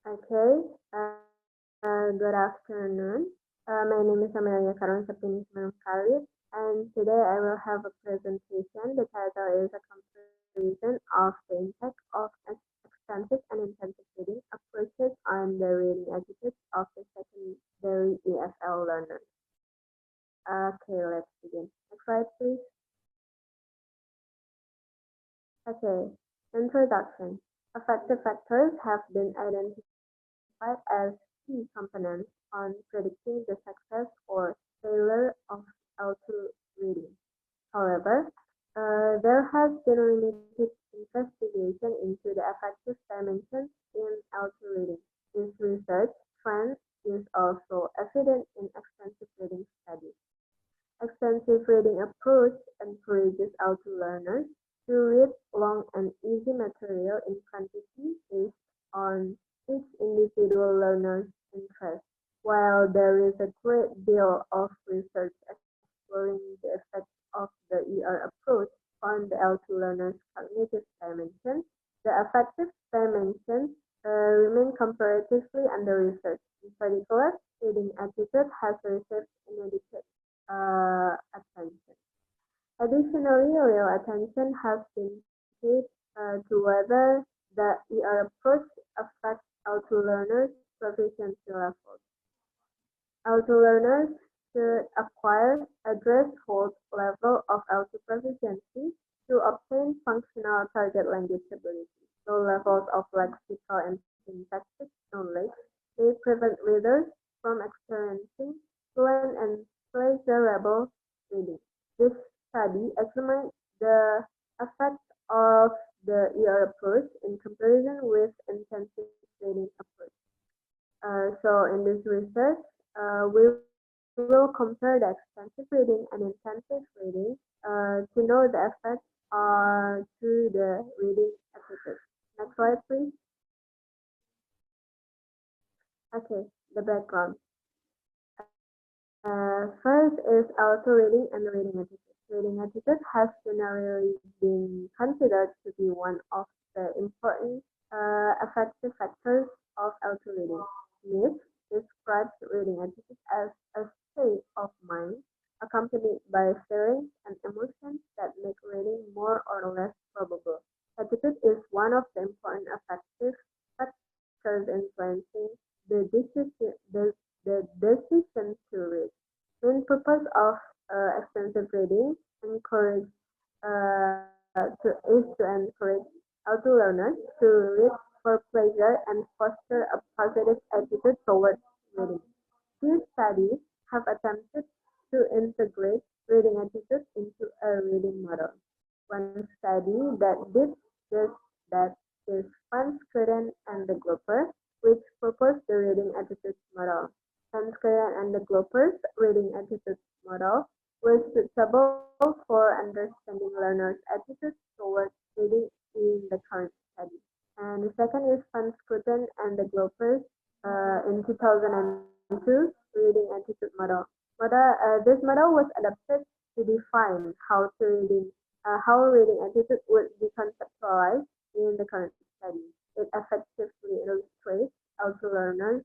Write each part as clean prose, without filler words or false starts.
Okay, good afternoon. My name is Amelia from Septini, Simanungkalit, and today I will have a presentation. The title is a comparison of the impact of extensive and intensive reading approaches on the reading attitudes of the secondary EFL learners. Okay, let's begin. Next slide, please. Okay, introduction. Affective factors have been identified as key components on predicting the success or failure of L2 reading. However, there has been limited investigation into the affective dimensions in L2 reading. This research trend is also evident in extensive reading studies. Extensive reading approach encourages L2 learners to read long and easy material in quantity based on each individual learner's interest. While there is a great deal of research exploring the effects of the ER approach on the L2 learners' cognitive dimensions, the affective dimensions remain comparatively under research. In particular, reading attitude has received inadequate attention. Additionally, real attention has been paid to whether the ER approach affects L2 learners' proficiency levels. L2 learners should acquire a threshold level of L2 proficiency to obtain functional target language ability. Low levels of lexical and syntactic knowledge may prevent readers from experiencing fluent and pleasurable reading. This study examined the effect of the ER approach in comparison with intensive reading approach. So in this research, we will compare the extensive reading and intensive reading to know the effect to the reading attitude. Next slide, please. Okay, the background. First is auto-reading and reading attitude. Reading attitude has generally been considered to be one of the important affective factors of auto-reading. Smith describes reading attitude as a state of mind accompanied by feelings and emotions that make reading more or less probable. Attitude is one of the important affective factors influencing the decision to read. Main purpose of extensive reading is to encourage auto learners to read for pleasure and foster a positive attitude towards reading. Few studies have attempted to integrate reading attitude into a reading model. One study that did this that is Van and the Gloper, which proposed the reading attitude model. Van and the Gloper's reading attitude model was suitable for understanding learners' attitudes towards reading in the current study. And the second is Van and the Gloper's in 2002 reading attitude model. This model was adapted to define how reading attitude would be conceptualized in the current study. It effectively illustrates how to learners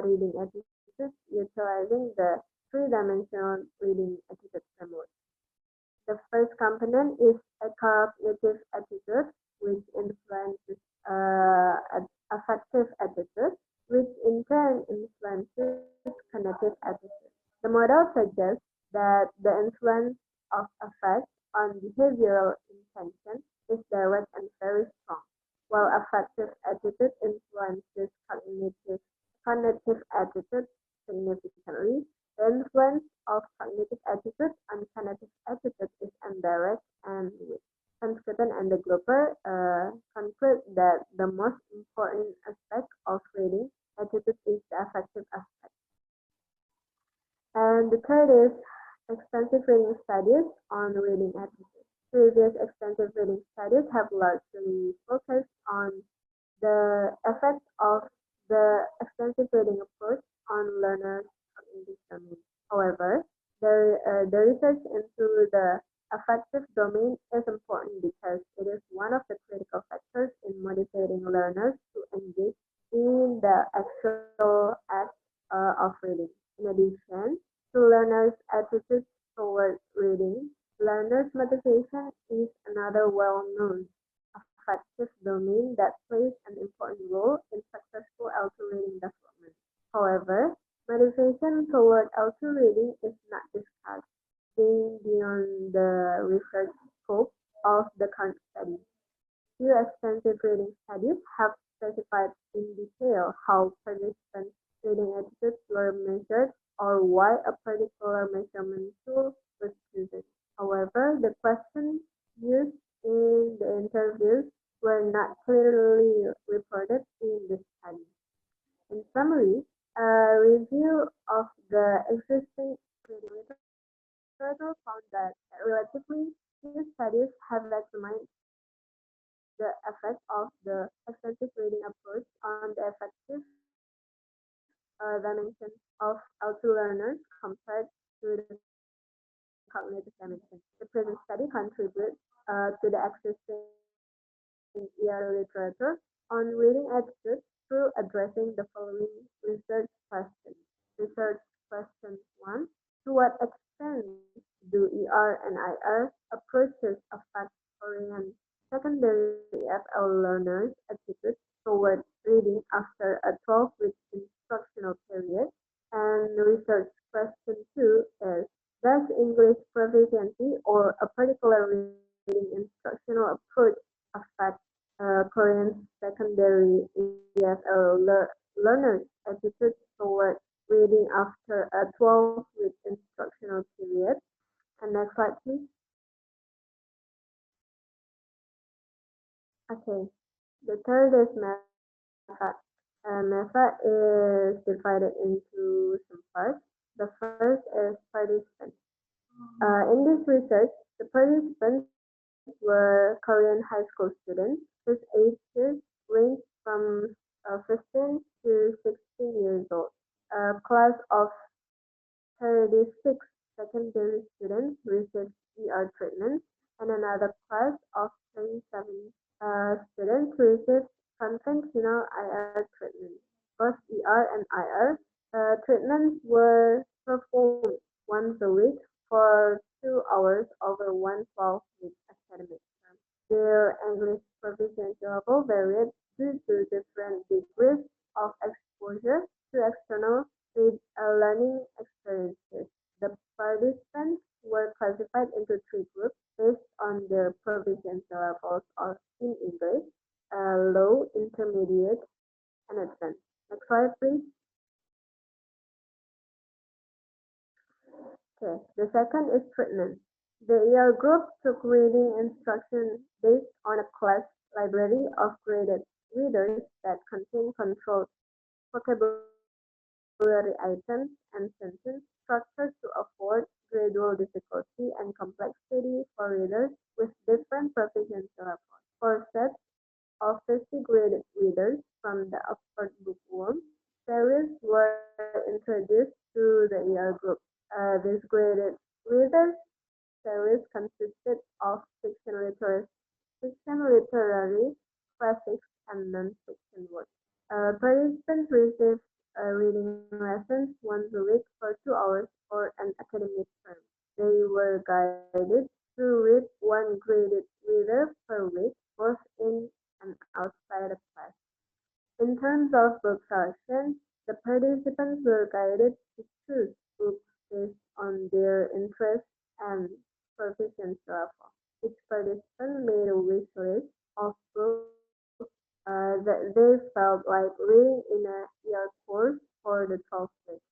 reading attitudes utilizing the three-dimensional reading attitude framework. The first component is a cognitive attitude, which influences affective attitude, which in turn influences cognitive attitude. The model suggests that the influence of affect on behavioral intention is direct and very strong, while affective attitude influences cognitive attitude significantly. The influence of cognitive attitude on cognitive attitude is indirect and weak. Van and the Gloper conclude that the most important aspect of reading attitude is the affective aspect. And the third is extensive reading studies on reading attitude. Previous extensive reading studies have largely focused on the effect of the extensive reading approach on learners' cognitive domain. However, the research into the affective domain is important because it is one of the critical factors in motivating learners to engage in the actual act of reading. In addition to learners' attitudes toward reading, learners' motivation is another well-known affective domain that plays an important role in successful auto reading development. However, motivation toward auto reading is not discussed, being beyond the research scope of the current study. Few extensive reading studies have specified in detail how participants' reading attitudes were measured or why a particular measurement tool was chosen. However, the questions used in the interviews were not clearly reported in the study. In summary, a review of the existing reading literature found that relatively few studies have examined the effect of the extensive reading approach on the affective dimension of auto learners compared to the cognitive dimension. The present study contributes to the existing ER literature on reading attitudes through addressing the following research questions. Research question 1. To what extent do ER and IR approaches affect Korean secondary EFL learners' attitudes toward reading after a 12-week instructional period? And research question 2 is, does English proficiency or a particular reading instructional approach affect Korean secondary EFL learners' attitudes toward reading after a 12-week instructional period? And next slide, please. Okay, the third is method. Method is divided into some parts. The first is participants. In this research, the participants were Korean high school students whose ages ranged from 15 to 16 years old. A class of 36 secondary students received ER treatment, and another class of 27 students received conventional IR treatment. Both ER and IR treatments were performed once a week for 2 hours over one 12-week academic term. Their English proficiency level varied due to different degrees of exposure to external learning experiences. The participants were classified into three groups based on their proficiency levels in English: low, intermediate, and advanced. Next slide, please. Okay, the second is treatment. The ER group took reading instruction based on a class library of graded readers that contain controlled vocabulary items and sentence structures to afford gradual difficulty and complexity for readers with different proficiency levels. For sets of 50 graded readers from the Oxford Bookworm series were introduced to the ER group. These graded readers series consisted of fiction literary classics, and non-fiction works. Participants received reading lessons once a week for 2 hours for an academic term. They were guided to read one graded reader per week, both in and outside of class. In terms of book selection, the participants were guided to choose books based on their interests and proficiency level. Each participant made a wish list of books that they felt like reading in a year course for the 12 weeks.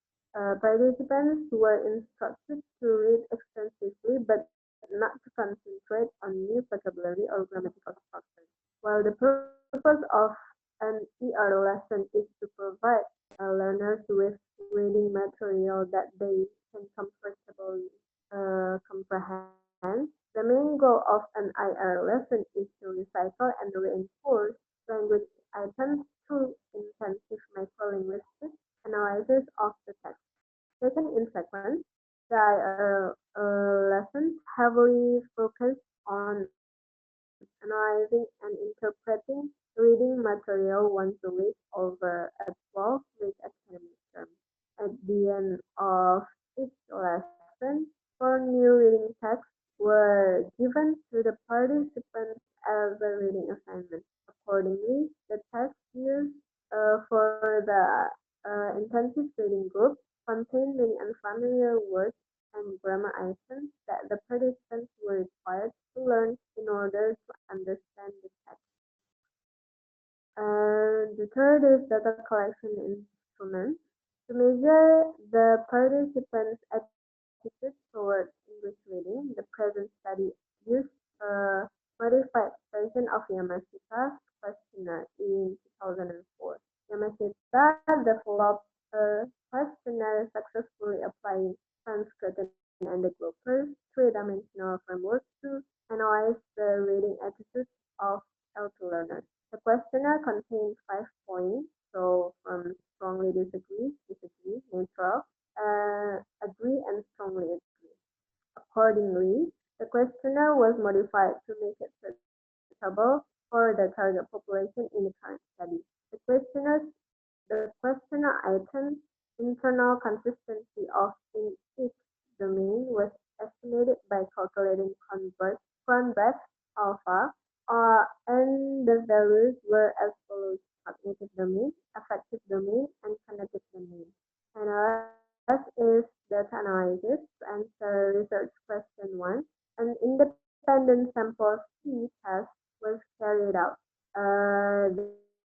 Participants were instructed to read extensively but not to concentrate on new vocabulary or grammatical structure. While the purpose of an ER lesson is to provide learners with reading material that they can comfortably comprehend, the main goal of an IR lesson is to recycle and reinforce language items through intensive microlinguistic analysis of the text. Taken in sequence, the IR lessons heavily focus on analyzing and interpreting reading material once a week over a involve with academic terms. At the end of each lesson, four new reading texts were given to the participants as a reading assignment. Accordingly, the text used for the intensive reading group contained many unfamiliar words and grammar items that the participants were required to learn in order to understand the text. And the third is data collection instruments. To measure the participants' attitude towards English reading, the present study used a modified version of Yamashita's questionnaire in 2004. Yamashita developed a questionnaire successfully applying trans scrutiny and developers three-dimensional framework to analyze the reading attitudes of L2 learners. The questionnaire contains 5 points, so from strongly disagree, neutral, agree, and strongly agree. Accordingly, the questionnaire was modified to make it suitable for the target population in the current study. The questionnaire items internal consistency of in each domain was estimated by calculating convex alpha, and the values were as follows: cognitive domain, affective domain, and kinetic domain. And last is data analysis to answer research question 1. An independent sample C test was carried out.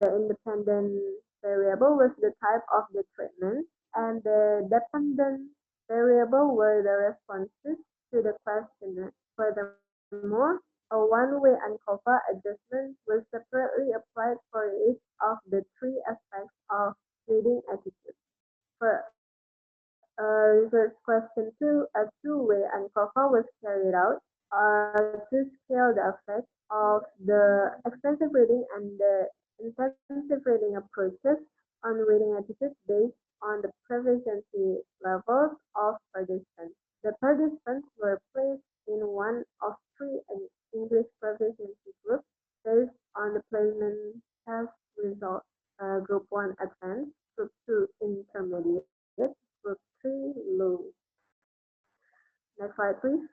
The independent variable was the type of the treatment, and the dependent variable were the responses to the questionnaire. Furthermore, a one-way ANCOVA adjustment was separately applied for each of the three aspects of reading attitude. For research question 2, a two-way ANCOVA was carried out to scale the effect of the extensive reading and the intensive reading approaches on reading attitudes based on the proficiency levels of participants. The participants were placed in one of three English proficiency groups based on the placement test results. Group 1 advanced, Group 2 intermediate, Group 3 low. Next slide, please.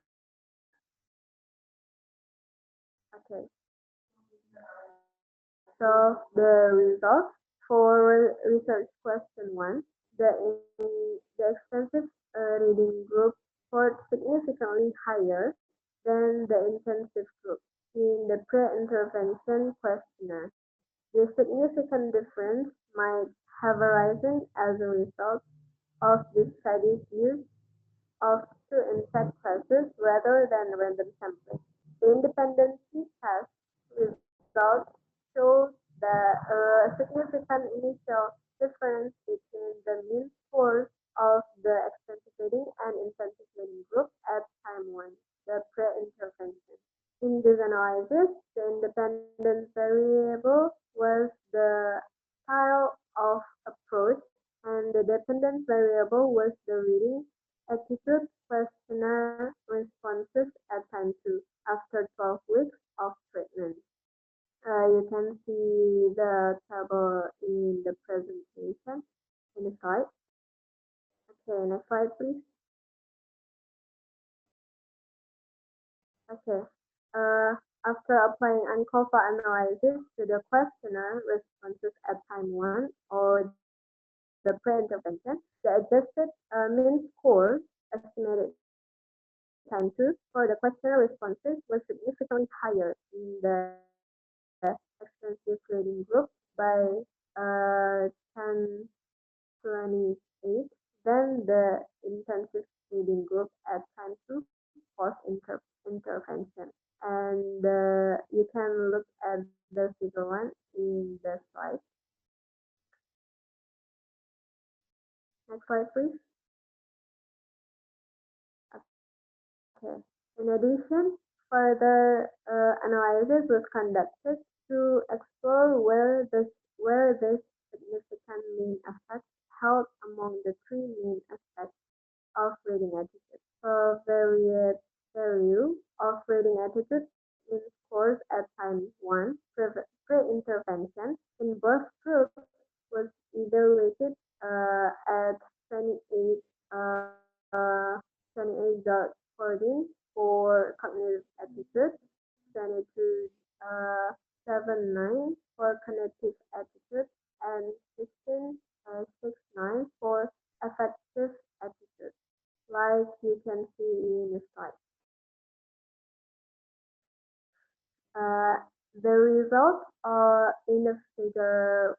Okay, so the results for research question 1, the extensive reading group scored significantly higher than the intensive group in the pre-intervention questionnaire. This significant difference might have arisen as a result of the study's use of two intact classes rather than random sampling. The independency test results showed a significant initial difference between the mean scores of the extensive reading and intensive reading group at time 1, the pre-intervention. In this analysis, the independent variable was the style of approach, and the dependent variable was the reading attitude questionnaire responses at time 2 after 12 weeks of treatment. You can see the table in the presentation in the slide. Okay, next slide, please. Okay. After applying ANCOVA analysis to the questionnaire responses at time 1 or the pre-intervention, the adjusted mean score estimated time 2 for the questionnaire responses was significantly higher in the extensive reading group by 1028 than the intensive reading group at time 2 post-intervention. And you can look at the figure 1 in the slide. Next slide, please. Okay. In addition, further analysis was conducted to explore where this significant mean effect held among the three main aspects of reading attitude. A value of reading attitude in scores at time 1 pre-intervention in both groups was equal evaluated at 28, uh, 28.14 for cognitive attitude, 22.79 for cognitive attitude, and 15.69 for affective attitude, like you can see in the slide. Uh, the results are in the figure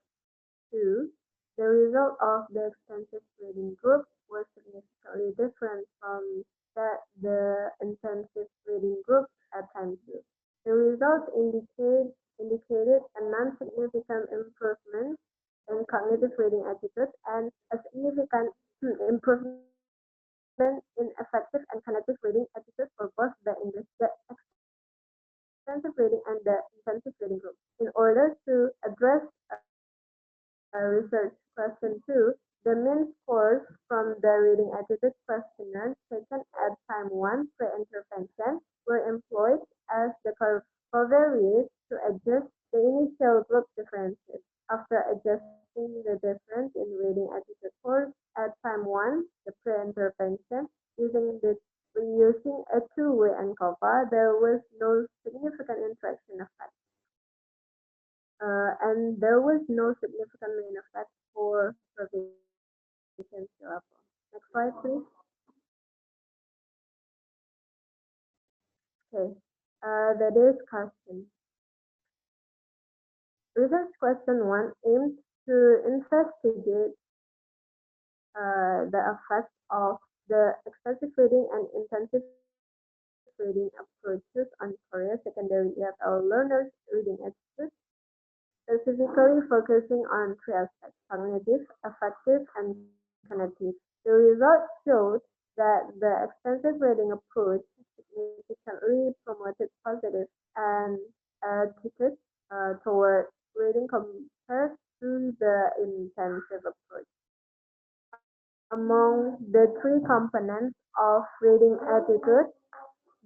2. The result of the extensive reading group was significantly different from the intensive reading group at time 2. The results indicated a non-significant improvement in cognitive reading attitude and a significant improvement in effective and kinetic reading attitude for both the extensive reading and the intensive reading group. In order to address research question 2, the mean scores from the reading attitude questionnaire taken at time 1 pre-intervention were employed as the covariates to adjust the initial group differences. After adjusting the difference in reading attitude scores at time 1, the pre-intervention, using a two-way ANCOVA, there was no significant interaction effect. And there was no significant main effect for proficiency level. Next slide, please. Okay, the discussion. Research question 1 aimed to investigate the effect of the extensive reading and intensive reading approaches on Korea secondary EFL learners' reading attitude, specifically focusing on three aspects: cognitive, affective, and cognitive. The results showed that the extensive reading approach significantly promoted positive and attitude toward reading compared to the intensive approach. Among the three components of reading attitude,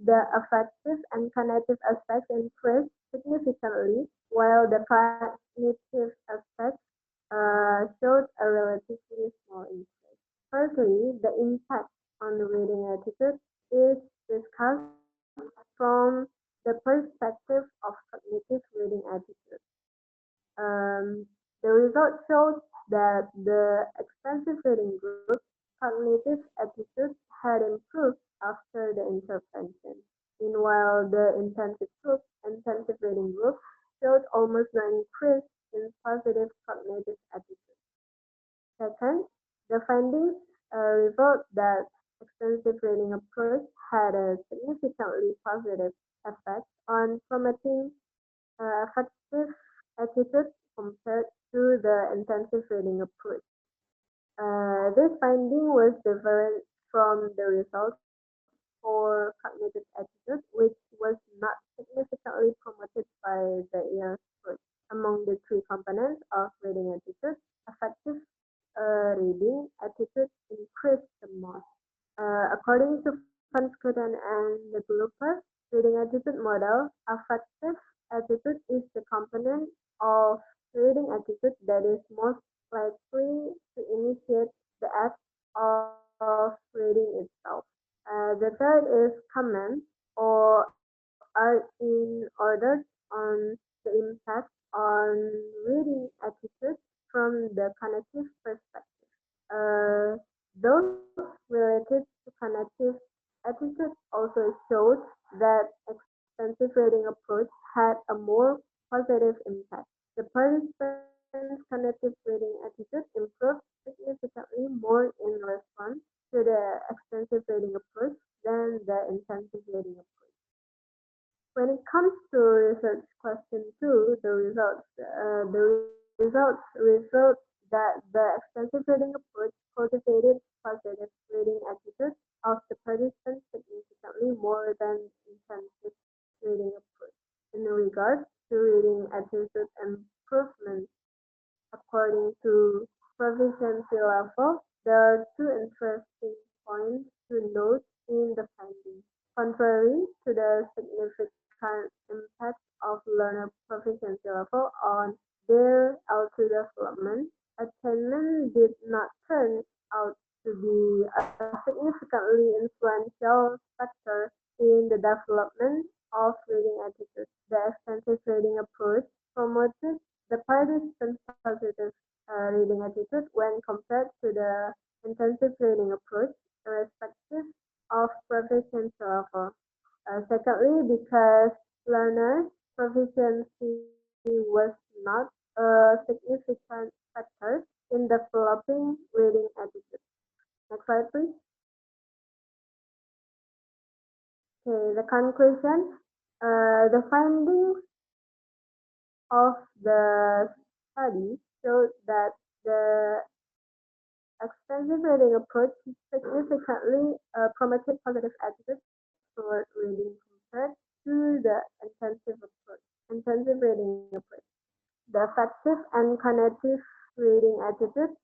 the affective and cognitive aspects increased significantly, while the cognitive aspects showed a relatively small increase. Firstly, the impact on reading attitude is discussed from the perspective of cognitive reading attitude. The results showed that the extensive reading group cognitive attitude had improved after the intervention. Meanwhile, the intensive reading group, showed almost no increase in positive cognitive attitude. Second, the findings revealed that extensive reading approach had a significantly positive effect on promoting effective attitude compared to the intensive reading approach. This finding was different from the results for cognitive attitude, which was not significantly promoted by the ER approach. Among the three components of reading attitude, effective reading attitude increased the most. According to Fanskuten and the Gluper reading attitude model, affective attitude is the component of reading attitude that is most likely to initiate the act of reading itself. The third is comment or are in order on the impact on reading attitude from the cognitive perspective. Those related to cognitive attitude also showed that extensive reading approach had a more positive impact. The participants' cognitive reading attitude improved significantly more in response to the extensive reading approach than the intensive reading approach. When it comes to research question 2, the results revealed that the extensive reading approach cultivated positive reading attitude of the participants significantly more than intensive reading approach. In regards to reading attitude improvement according to proficiency level, there are two interesting points to note in the findings. Contrary to the significant impact of learner proficiency level on their L2 development, attainment did not turn out to be a significantly influential factor in the development of reading attitudes. The extensive reading approach promoted the participants' positive reading attitude when compared to the intensive reading approach, irrespective of proficiency level. Secondly, because learners' proficiency was not a significant factor in developing reading attitude. Next slide, please. Okay, the conclusion. The findings of the study showed that the extensive reading approach significantly promoted positive attitudes toward reading compared to the intensive reading approach. The affective and cognitive reading attitude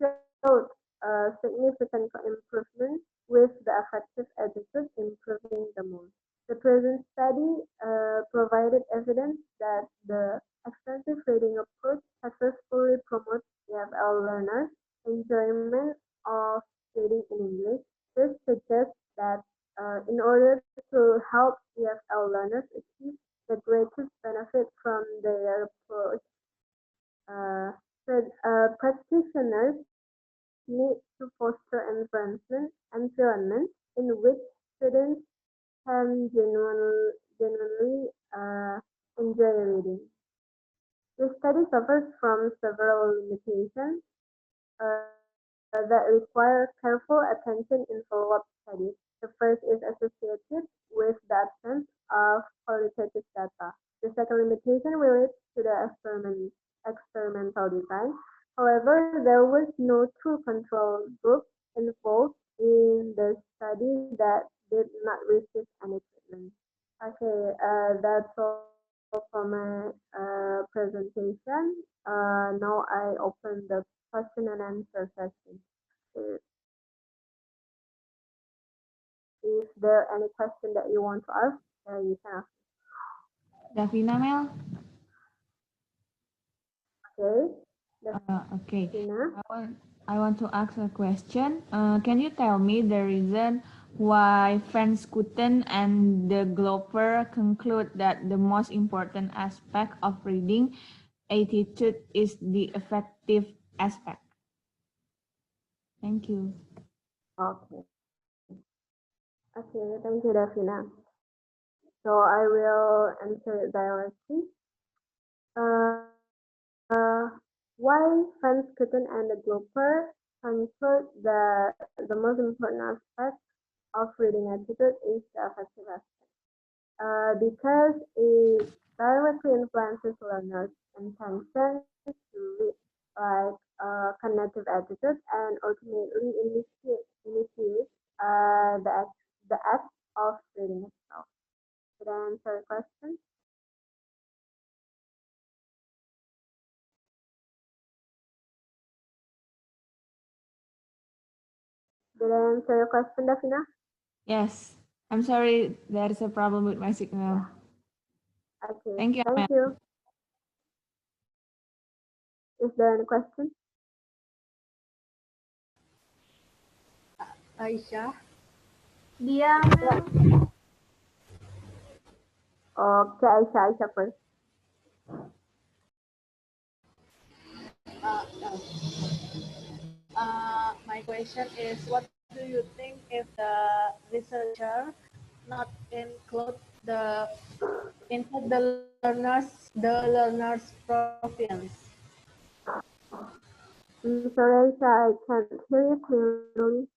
showed a significant improvement, with the affective attitude improving the most. The present study provided evidence that the extensive reading approach successfully promotes EFL learners' enjoyment of reading in English. This suggests that in order to help EFL learners achieve the greatest benefit from their approach, practitioners need to foster environment in which students can genuinely enjoy reading. The study suffers from several limitations that require careful attention in follow-up studies. The first is associated with the absence of qualitative data. The second limitation relates to the experimental design. However, there was no true control group involved in the study that did not receive any treatment. Okay, that's all for my presentation. Now I open the question and answer session. If if there any question that you want to ask, you can ask. Davina, Mel? Okay. Okay. Davina? I want to ask a question. Can you tell me the reason why Franz Kuten and de Glover conclude that the most important aspect of reading attitude is the effective aspect? Thank you. Okay. Okay, thank you, Davina. So I will answer it directly. Why Franz Kuten and de Glover conclude that the most important aspect of reading attitude is the effective aspect? Because it directly influences learners' intention to read, like cognitive attitude, and ultimately initiate the act of reading itself. Did I answer your question? Did I answer your question, Davina? Yes. I'm sorry, there's a problem with my signal. Okay, Thank you, thank Amel. you. Is there any question? Aisyah. Yeah. Okay, Aisyah first. My question is, what do you think if the researcher not include the learners province? Sorry, Aisyah, I can't hear you clearly.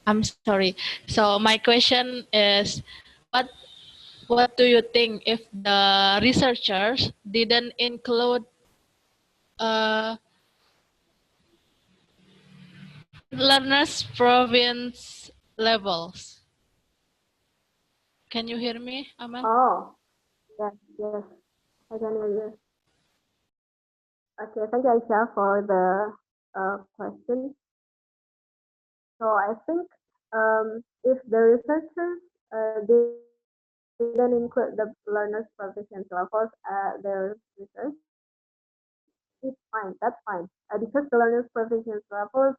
I'm sorry. So my question is, what what do you think if the researchers didn't include uh, learners province levels? Can you hear me, Amal? Oh, yes, I can hear you. Okay, thank you, Aisyah, for the question. So I think if the researchers didn't didn't include the learner's proficiency levels at their research, it's fine. That's fine. Because the learner's proficiency levels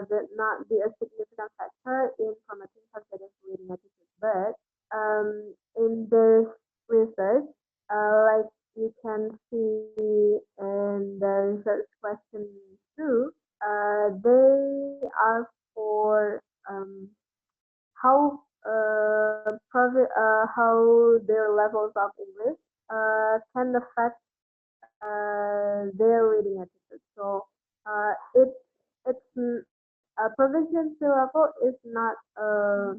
did not be a significant factor in promoting positive reading attitude. But in this research, like you can see in the research question two, they ask for how their levels of English can affect their reading attitude. So a proficiency level is not a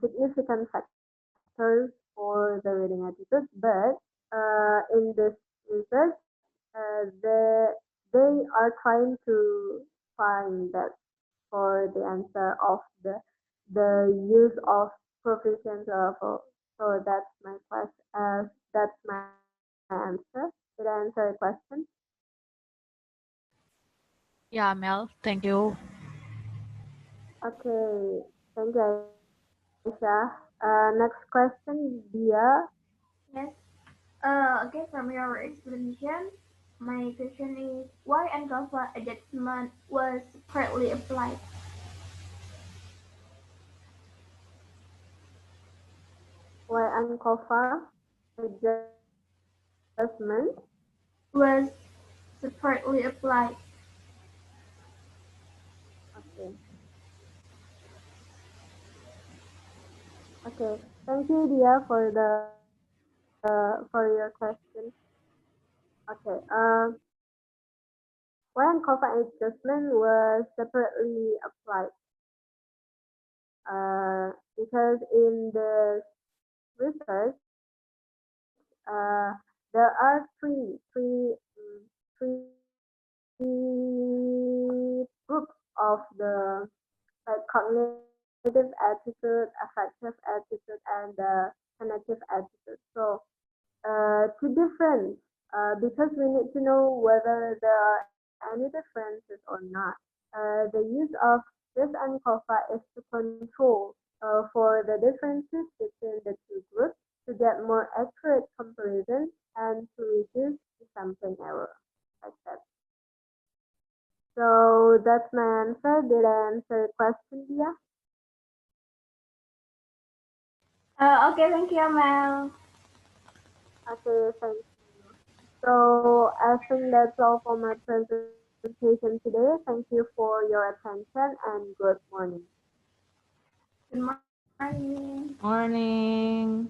significant factor for the reading attitude, but in this research, they are trying to find that for the answer of the use of proficiency level. So that's my question. That's my answer. Did I answer your question? Yeah, Mel, thank you. Okay. Thank you, Aisyah. Next question, Dia. Yes. Okay, from your explanation, my question is why Ankofa adjustment was partly applied? Why Ankofa adjustment? Was separately applied. Okay. Okay. Thank you, Dia, for your question. Okay. Why Ankofa adjustment was separately applied? Because in the research, there are three groups of the like cognitive attitude, affective attitude, and cognitive attitude. So to difference, because we need to know whether there are any differences or not. The use of this ANCOFA is to control for the differences between the two groups to get more accurate comparison and to reduce the sampling error. Like that. So that's my answer. Did I answer your question, Dia? Okay, thank you, Mel. Okay, thank you. So I think that's all for my presentation today. Thank you for your attention and good morning. Good morning. Morning.